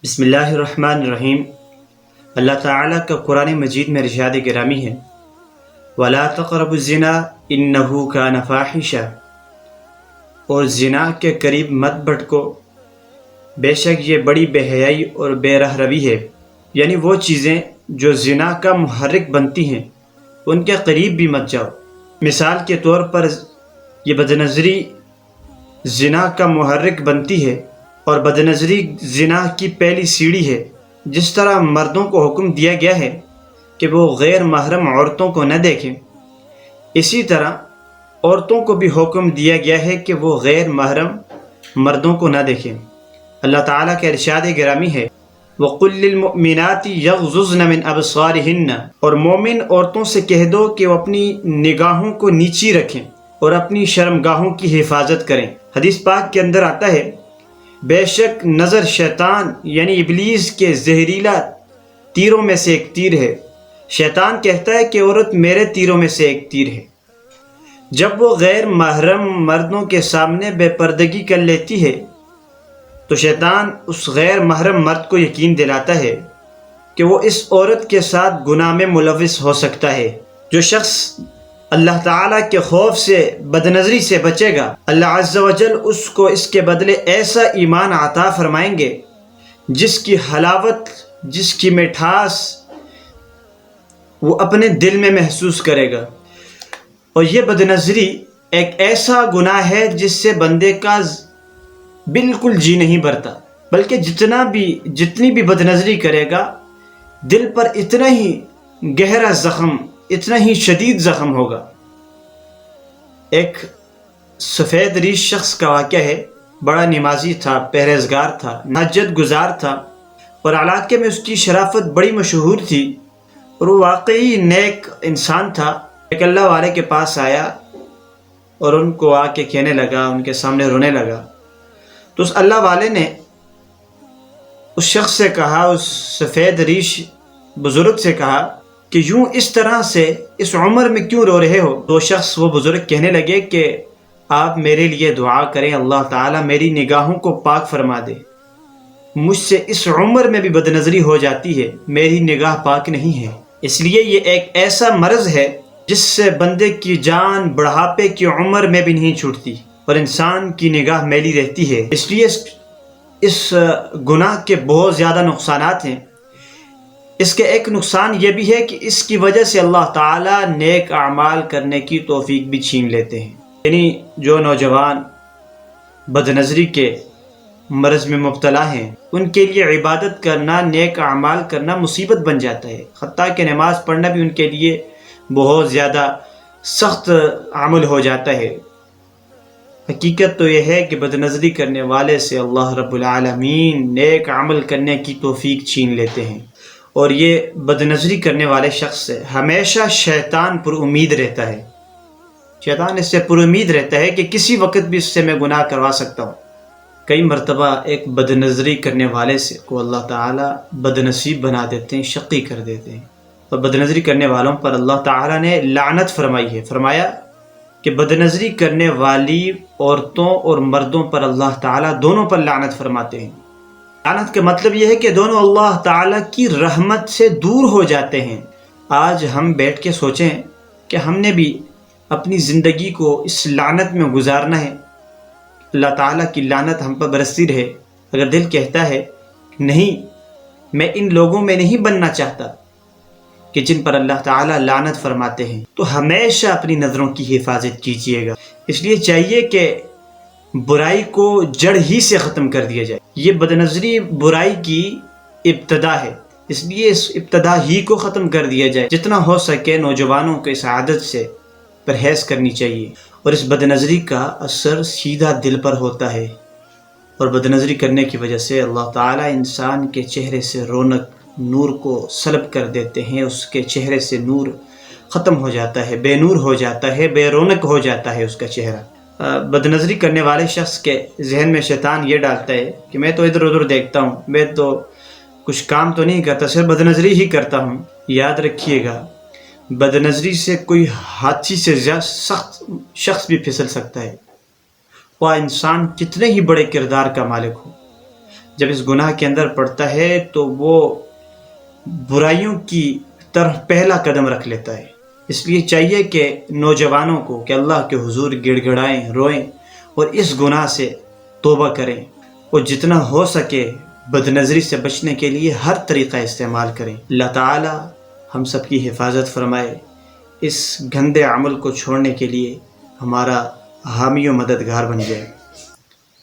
بسم اللہ الرحمن الرحیم۔ اللہ تعالیٰ کا قرآن مجید میں ارشاد گرامی ہے وَلَا تَقْرَبُوا الزِّنَا إِنَّهُ كَانَ فَاحِشًا، اور زنا کے قریب مت بھٹکو، بے شک یہ بڑی بے حیائی اور بے رہ روی ہے۔ یعنی وہ چیزیں جو زنا کا محرک بنتی ہیں ان کے قریب بھی مت جاؤ۔ مثال کے طور پر یہ بدنظری زنا کا محرک بنتی ہے، اور بدنظری زنا کی پہلی سیڑھی ہے۔ جس طرح مردوں کو حکم دیا گیا ہے کہ وہ غیر محرم عورتوں کو نہ دیکھیں، اسی طرح عورتوں کو بھی حکم دیا گیا ہے کہ وہ غیر محرم مردوں کو نہ دیکھیں۔ اللہ تعالیٰ کا ارشاد گرامی ہے وَقُلْ لِلْمُؤْمِنَاتِ يَغْضُضْنَ مِنْ أَبْصَارِهِنَّ، اور مومن عورتوں سے کہہ دو کہ وہ اپنی نگاہوں کو نیچی رکھیں اور اپنی شرمگاہوں کی حفاظت کریں۔ حدیث پاک کے اندر آتا ہے بے شک نظر شیطان یعنی ابلیس کے زہریلا تیروں میں سے ایک تیر ہے۔ شیطان کہتا ہے کہ عورت میرے تیروں میں سے ایک تیر ہے۔ جب وہ غیر محرم مردوں کے سامنے بے پردگی کر لیتی ہے تو شیطان اس غیر محرم مرد کو یقین دلاتا ہے کہ وہ اس عورت کے ساتھ گناہ میں ملوث ہو سکتا ہے۔ جو شخص اللہ تعالیٰ کے خوف سے بدنظری سے بچے گا، اللہ عز و جل اس کو اس کے بدلے ایسا ایمان عطا فرمائیں گے جس کی حلاوت، جس کی مٹھاس وہ اپنے دل میں محسوس کرے گا۔ اور یہ بدنظری ایک ایسا گناہ ہے جس سے بندے کا بالکل جی نہیں بھرتا، بلکہ جتنی بھی بدنظری کرے گا دل پر اتنا ہی گہرا زخم، اتنا ہی شدید زخم ہوگا۔ ایک سفید ریش شخص کا واقعہ ہے، بڑا نمازی تھا، پرہیزگار تھا، تہجد گزار تھا، اور علاقے میں اس کی شرافت بڑی مشہور تھی، اور وہ واقعی نیک انسان تھا۔ ایک اللہ والے کے پاس آیا اور ان کو آ کے کہنے لگا، ان کے سامنے رونے لگا۔ تو اس اللہ والے نے اس شخص سے کہا، اس سفید ریش بزرگ سے کہا کہ یوں اس طرح سے اس عمر میں کیوں رو رہے ہو؟ تو شخص، وہ بزرگ کہنے لگے کہ آپ میرے لیے دعا کریں، اللہ تعالیٰ میری نگاہوں کو پاک فرما دے۔ مجھ سے اس عمر میں بھی بدنظری ہو جاتی ہے، میری نگاہ پاک نہیں ہے۔ اس لیے یہ ایک ایسا مرض ہے جس سے بندے کی جان بڑھاپے کی عمر میں بھی نہیں چھوٹتی اور انسان کی نگاہ میلی رہتی ہے۔ اس لیے اس گناہ کے بہت زیادہ نقصانات ہیں۔ اس کے ایک نقصان یہ بھی ہے کہ اس کی وجہ سے اللہ تعالیٰ نیک اعمال کرنے کی توفیق بھی چھین لیتے ہیں۔ یعنی جو نوجوان بدنظری کے مرض میں مبتلا ہیں ان کے لیے عبادت کرنا، نیک اعمال کرنا مصیبت بن جاتا ہے، حتیٰ کہ نماز پڑھنا بھی ان کے لیے بہت زیادہ سخت عمل ہو جاتا ہے۔ حقیقت تو یہ ہے کہ بدنظری کرنے والے سے اللہ رب العالمین نیک عمل کرنے کی توفیق چھین لیتے ہیں، اور یہ بدنظری کرنے والے شخص سے ہمیشہ شیطان پر امید رہتا ہے۔ شیطان اس سے پر امید رہتا ہے کہ کسی وقت بھی اس سے میں گناہ کروا سکتا ہوں۔ کئی مرتبہ ایک بدنظری کرنے والے سے کو اللہ تعالیٰ بدنصیب بنا دیتے ہیں، شقی کر دیتے ہیں، اور بدنظری کرنے والوں پر اللہ تعالیٰ نے لعنت فرمائی ہے۔ فرمایا کہ بدنظری کرنے والی عورتوں اور مردوں پر اللہ تعالیٰ دونوں پر لعنت فرماتے ہیں۔ لعنت کا مطلب یہ ہے کہ دونوں اللہ تعالیٰ کی رحمت سے دور ہو جاتے ہیں۔ آج ہم بیٹھ کے سوچیں کہ ہم نے بھی اپنی زندگی کو اس لعنت میں گزارنا ہے، اللہ تعالیٰ کی لعنت ہم پر برستی رہے۔ اگر دل کہتا ہے نہیں، میں ان لوگوں میں نہیں بننا چاہتا کہ جن پر اللہ تعالیٰ لعنت فرماتے ہیں، تو ہمیشہ اپنی نظروں کی حفاظت کیجیے گا۔ اس لیے چاہیے کہ برائی کو جڑ ہی سے ختم کر دیا جائے۔ یہ بدنظری برائی کی ابتدا ہے، اس لیے اس ابتدا ہی کو ختم کر دیا جائے۔ جتنا ہو سکے نوجوانوں کو اس عادت سے پرہیز کرنی چاہیے، اور اس بدنظری کا اثر سیدھا دل پر ہوتا ہے، اور بدنظری کرنے کی وجہ سے اللہ تعالیٰ انسان کے چہرے سے رونق، نور کو سلب کر دیتے ہیں۔ اس کے چہرے سے نور ختم ہو جاتا ہے، بے نور ہو جاتا ہے، بے رونق ہو جاتا ہے اس کا چہرہ۔ بدنظری کرنے والے شخص کے ذہن میں شیطان یہ ڈالتا ہے کہ میں تو ادھر ادھر دیکھتا ہوں، میں تو کچھ کام تو نہیں کرتا، صرف بدنظری ہی کرتا ہوں۔ یاد رکھیے گا، بدنظری سے کوئی ہاتھی سے زیادہ سخت شخص بھی پھسل سکتا ہے، وہ انسان کتنے ہی بڑے کردار کا مالک ہو۔ جب اس گناہ کے اندر پڑتا ہے تو وہ برائیوں کی طرف پہلا قدم رکھ لیتا ہے۔ اس لیے چاہیے کہ نوجوانوں کو کہ اللہ کے حضور گڑ گڑائیں، روئیں اور اس گناہ سے توبہ کریں، اور جتنا ہو سکے بد نظری سے بچنے کے لیے ہر طریقہ استعمال کریں۔ اللہ تعالی ہم سب کی حفاظت فرمائے، اس گندے عمل کو چھوڑنے کے لیے ہمارا حامی و مددگار بن جائے۔